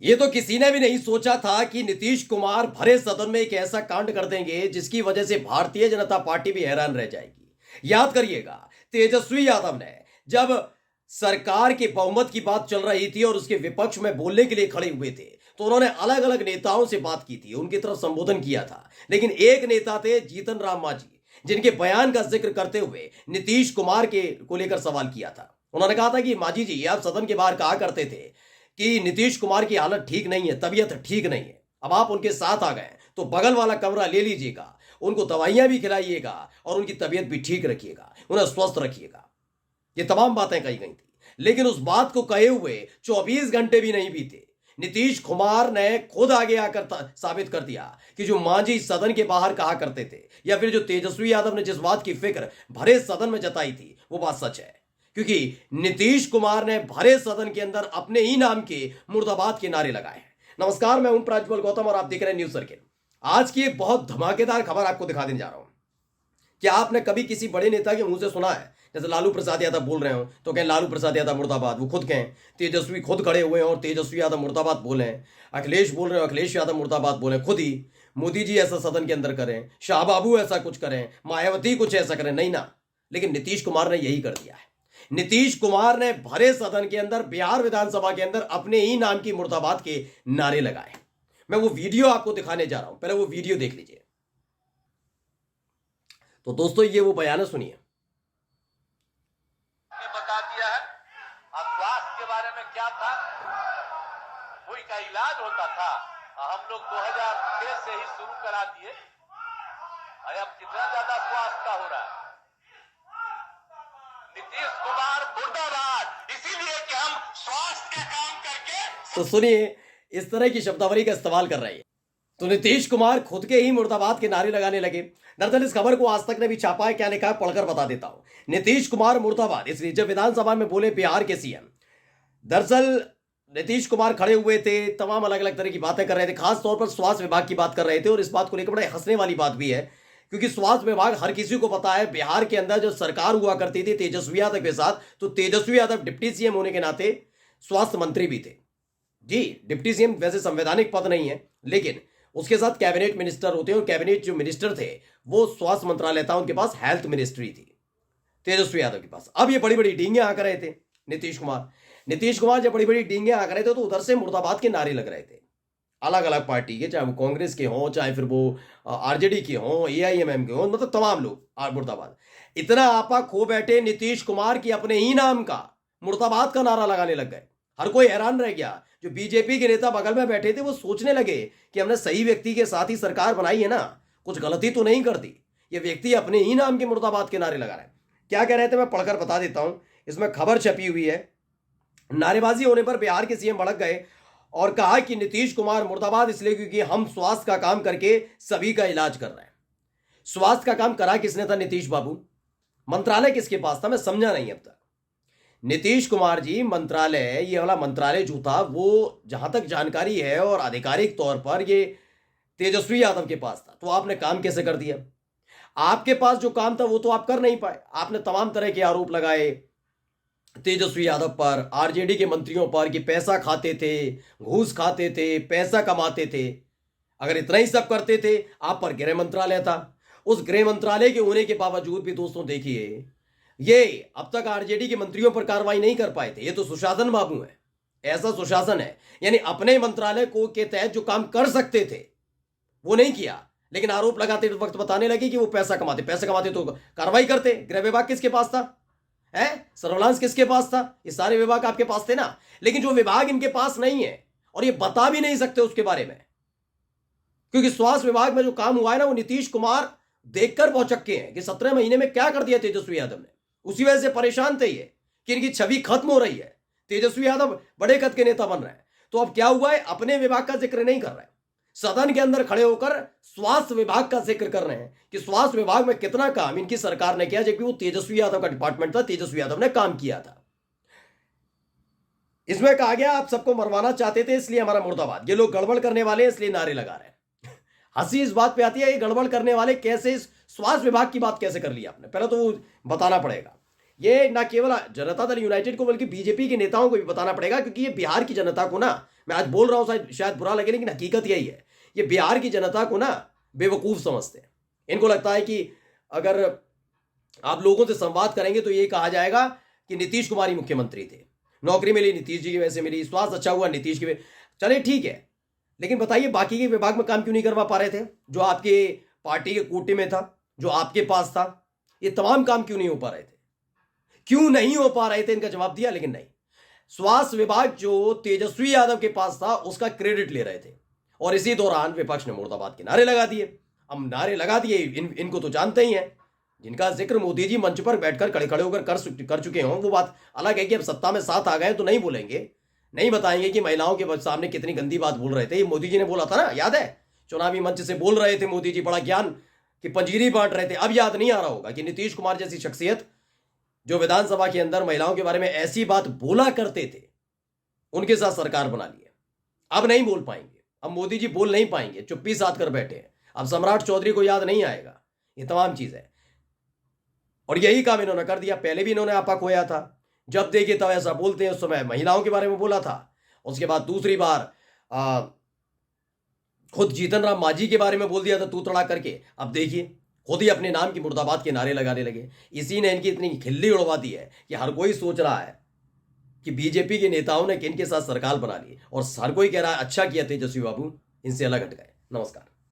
ये तो किसी ने भी नहीं सोचा था कि नीतीश कुमार भरे सदन में एक ऐसा कांड कर देंगे जिसकी वजह से भारतीय जनता पार्टी भी हैरान रह जाएगी। याद करिएगा, तेजस्वी यादव ने जब सरकार के बहुमत की बात चल रही थी और उसके विपक्ष में बोलने के लिए खड़े हुए थे, तो उन्होंने अलग अलग नेताओं से बात की थी, उनकी तरफ संबोधन किया था। लेकिन एक नेता थे जीतन राम मांझी, जिनके बयान का जिक्र करते हुए नीतीश कुमार के को लेकर सवाल किया था। उन्होंने कहा था कि मांझी जी, आप सदन के बाहर कहा करते थे कि नीतीश कुमार की हालत ठीक नहीं है, तबीयत ठीक नहीं है। अब आप उनके साथ आ गए तो बगल वाला कमरा ले लीजिएगा, उनको दवाइयां भी खिलाइएगा और उनकी तबीयत भी ठीक रखिएगा, उन्हें स्वस्थ रखिएगा। ये तमाम बातें कही गई थी। लेकिन उस बात को कहे हुए 24 घंटे भी नहीं बीते, नीतीश कुमार ने खुद आगे आकर साबित कर दिया कि जो मांझी सदन के बाहर कहा करते थे, या फिर जो तेजस्वी यादव ने जिस बात की फिक्र भरे सदन में जताई थी, वो बात सच है। क्योंकि नीतीश कुमार ने भरे सदन के अंदर अपने ही नाम के मुर्दाबाद के नारे लगाए हैं। नमस्कार, मैं हूं प्राज्वल गौतम और आप देख रहे हैं न्यूज सर्किट। आज की एक बहुत धमाकेदार खबर आपको दिखा देने जा रहा हूं। क्या आपने कभी किसी बड़े नेता के मुंह से सुना है, जैसे लालू प्रसाद यादव बोल रहे हो तो कहें लालू प्रसाद यादव मुर्दाबाद, वो खुद कहें, तेजस्वी खुद खड़े हुए हैं और तेजस्वी यादव मुर्दाबाद बोले, अखिलेश बोल रहे हो अखिलेश यादव मुर्दाबाद बोले, खुद ही मोदी जी ऐसा सदन के अंदर करें, शाहबाबू ऐसा कुछ करें, मायावती कुछ ऐसा करें, नहीं ना। लेकिन नीतीश कुमार ने यही कर दिया है। नीतीश कुमार ने भरे सदन के अंदर बिहार विधानसभा के अंदर अपने ही नाम की मुर्दाबाद के नारे लगाए। मैं वो वीडियो आपको दिखाने जा रहा हूं, पहले वो वीडियो देख लीजिए। तो दोस्तों, ये वो बयान है, सुनिए। बता दिया है। अब स्वास्थ्य के बारे में क्या था, कोई का इलाज होता था, हम लोग 2006 से ही शुरू करा दिए। अब कितना ज्यादा स्वास्थ्य का हो रहा है। नीतीश कुमार मुर्दाबाद, इसीलिए कि हम स्वास्थ्य का काम करके। तो सुनिए, इस तरह की शब्दावली का इस्तेमाल कर रही है। तो नीतीश कुमार खुद के ही मुर्दाबाद के नारे लगाने लगे। दरअसल इस खबर को आज तक ने भी छापा है, क्या लिखा है पढ़कर बता देता हूं। नीतीश कुमार मुर्दाबाद इसलिए जब विधानसभा में बोले बिहार के सीएम। दरअसल नीतीश कुमार खड़े हुए थे, तमाम अलग अलग तरह की बातें कर रहे थे, खास तौर पर स्वास्थ्य विभाग की बात कर रहे थे। और इस बात को लेकर बड़े हंसने वाली बात भी है, क्योंकि स्वास्थ्य विभाग हर किसी को पता है, बिहार के अंदर जो सरकार हुआ करती थी तेजस्वी यादव के साथ, तो तेजस्वी यादव डिप्टी सीएम होने के नाते स्वास्थ्य मंत्री भी थे। जी, डिप्टी सीएम वैसे संवैधानिक पद नहीं है, लेकिन उसके साथ कैबिनेट मिनिस्टर होते हैं, और कैबिनेट जो मिनिस्टर थे वो स्वास्थ्य मंत्रालय था, उनके पास हेल्थ मिनिस्ट्री थी तेजस्वी यादव के पास। अब ये बड़ी बड़ी डींगे आकर रहे थे नीतीश कुमार जब बड़ी बड़ी डींगे आकर रहे थे, तो उधर से मुर्दाबाद के नारे लग रहे थे, अलग अलग पार्टी के, चाहे वो कांग्रेस के हों, चाहे फिर वो आरजेडी के हों, एआईएमएम के हों, मतलब तमाम लोग मुर्दाबाद। इतना आपा खो बैठे नीतीश कुमार की अपने ही नाम का मुर्दाबाद का नारा लगाने लग गए। हर कोई हैरान रह गया। जो बीजेपी के नेता बगल में बैठे थे वो सोचने लगे कि हमने सही व्यक्ति के साथ ही सरकार बनाई है ना, कुछ गलती तो नहीं कर दी। ये व्यक्ति अपने ही नाम के मुर्दाबाद के नारे लगा रहे हैं। क्या कह रहे थे, मैं पढ़कर बता देता हूं। इसमें खबर छपी हुई है। नारेबाजी होने पर बिहार के सीएम भड़क गए और कहा कि नीतीश कुमार मुर्दाबाद इसलिए क्योंकि हम स्वास्थ्य का काम करके सभी का इलाज कर रहे हैं। स्वास्थ्य का काम करा किसने था नीतीश बाबू? मंत्रालय किसके पास था? मैं समझा नहीं अब तक। नीतीश कुमार जी मंत्रालय, ये वाला मंत्रालय जो था वो, जहां तक जानकारी है और आधिकारिक तौर पर, ये तेजस्वी यादव के पास था। तो आपने काम कैसे कर दिया? आपके पास जो काम था वो तो आप कर नहीं पाए। आपने तमाम तरह के आरोप लगाए तेजस्वी यादव पर, आरजेडी के मंत्रियों पर, कि पैसा खाते थे, घूस खाते थे, पैसा कमाते थे। अगर इतना ही सब करते थे, आप पर गृह मंत्रालय था। उस गृह मंत्रालय के होने के बावजूद भी दोस्तों देखिए, ये अब तक आरजेडी के मंत्रियों पर कार्रवाई नहीं कर पाए थे। ये तो सुशासन बाबू है, ऐसा सुशासन है, यानी अपने मंत्रालय को के तहत जो काम कर सकते थे वो नहीं किया। लेकिन आरोप लगाते वक्त बताने लगे कि वो पैसा कमाते तो कार्रवाई करते। गृह विभाग किसके पास था? है सर्विलांस किसके पास था? ये सारे विभाग आपके पास थे ना। लेकिन जो विभाग इनके पास नहीं है, और ये बता भी नहीं सकते उसके बारे में, क्योंकि स्वास्थ्य विभाग में जो काम हुआ है ना, वो नीतीश कुमार देखकर भौचक्के हैं कि 17 महीने में क्या कर दिया तेजस्वी यादव ने। उसी वजह से परेशान थे ये कि इनकी छवि खत्म हो रही है। तेजस्वी यादव बड़े कद के नेता बन रहे हैं, तो अब क्या हुआ है, अपने विभाग का जिक्र नहीं कर रहे हैं, सदन के अंदर खड़े होकर स्वास्थ्य विभाग का जिक्र कर रहे हैं कि स्वास्थ्य विभाग में कितना काम इनकी सरकार ने किया, जबकि वो तेजस्वी यादव का डिपार्टमेंट था, तेजस्वी यादव ने काम किया था। इसमें कहा गया आप सबको मरवाना चाहते थे इसलिए हमारा मुर्दाबाद, ये लोग गड़बड़ करने वाले हैं इसलिए नारे लगा रहे हैं। हंसी इस बात पे आती है, ये गड़बड़ करने वाले कैसे, इस स्वास्थ्य विभाग की बात कैसे कर ली आपने? पहले तो वो बताना पड़ेगा। ये ना केवल जनता दल यूनाइटेड को बल्कि बीजेपी के नेताओं को भी बताना पड़ेगा, क्योंकि ये बिहार की जनता को ना, मैं आज बोल रहा हूं शायद बुरा लगे, लेकिन हकीकत यही है, ये बिहार की जनता को ना बेवकूफ समझते हैं। इनको लगता है कि अगर आप लोगों से संवाद करेंगे तो ये कहा जाएगा कि नीतीश कुमार ही मुख्यमंत्री थे, नौकरी मिली नीतीश जी की वजह से मिली, स्वास्थ्य अच्छा हुआ नीतीश की वजह। चले ठीक है, लेकिन बताइए बाकी के विभाग में काम क्यों नहीं करवा पा रहे थे? जो आपके पार्टी के कोटे में था, जो आपके पास था, ये तमाम काम क्यों नहीं हो पा रहे थे? क्यों नहीं हो पा रहे थे, इनका जवाब दिया, लेकिन नहीं। स्वास्थ्य विभाग जो तेजस्वी यादव के पास था उसका क्रेडिट ले रहे थे, और इसी दौरान विपक्ष ने मुर्दाबाद के नारे लगा दिए। अब नारे लगा दिए, इनको तो जानते ही हैं, जिनका जिक्र मोदी जी मंच पर बैठकर खड़े खड़े होकर कर चुके हों, वो बात अलग है कि अब सत्ता में साथ आ गए तो नहीं बोलेंगे, नहीं बताएंगे कि महिलाओं के सामने कितनी गंदी बात बोल रहे थे। ये मोदी जी ने बोला था ना, याद है? चुनावी मंच से बोल रहे थे मोदी जी, बड़ा ज्ञान की पंजीरी बांट रहे थे। अब याद नहीं आ रहा होगा कि नीतीश कुमार जैसी शख्सियत जो विधानसभा के अंदर महिलाओं के बारे में ऐसी बात बोला करते थे, उनके साथ सरकार बना ली है। अब नहीं बोल पाएंगे, अब मोदी जी बोल नहीं पाएंगे, चुप्पी साध कर बैठे हैं। अब सम्राट चौधरी को याद नहीं आएगा ये तमाम चीजें, और यही काम इन्होंने कर दिया। पहले भी इन्होंने आपा खोया था, जब देखिए तब ऐसा बोलते हैं। उस समय महिलाओं के बारे में बोला था, उसके बाद दूसरी बार खुद जीतन राम मांझी के बारे में बोल दिया था तू तड़ा करके। अब देखिए खुद ही अपने नाम की मुर्दाबाद के नारे लगाने लगे। इसी ने इनकी इतनी खिल्ली उड़वा दी है कि हर कोई सोच रहा है कि बीजेपी के नेताओं ने किन के साथ सरकार बना ली, और हर कोई कह रहा है अच्छा किया तेजस्वी बाबू इनसे अलग हट गए। नमस्कार।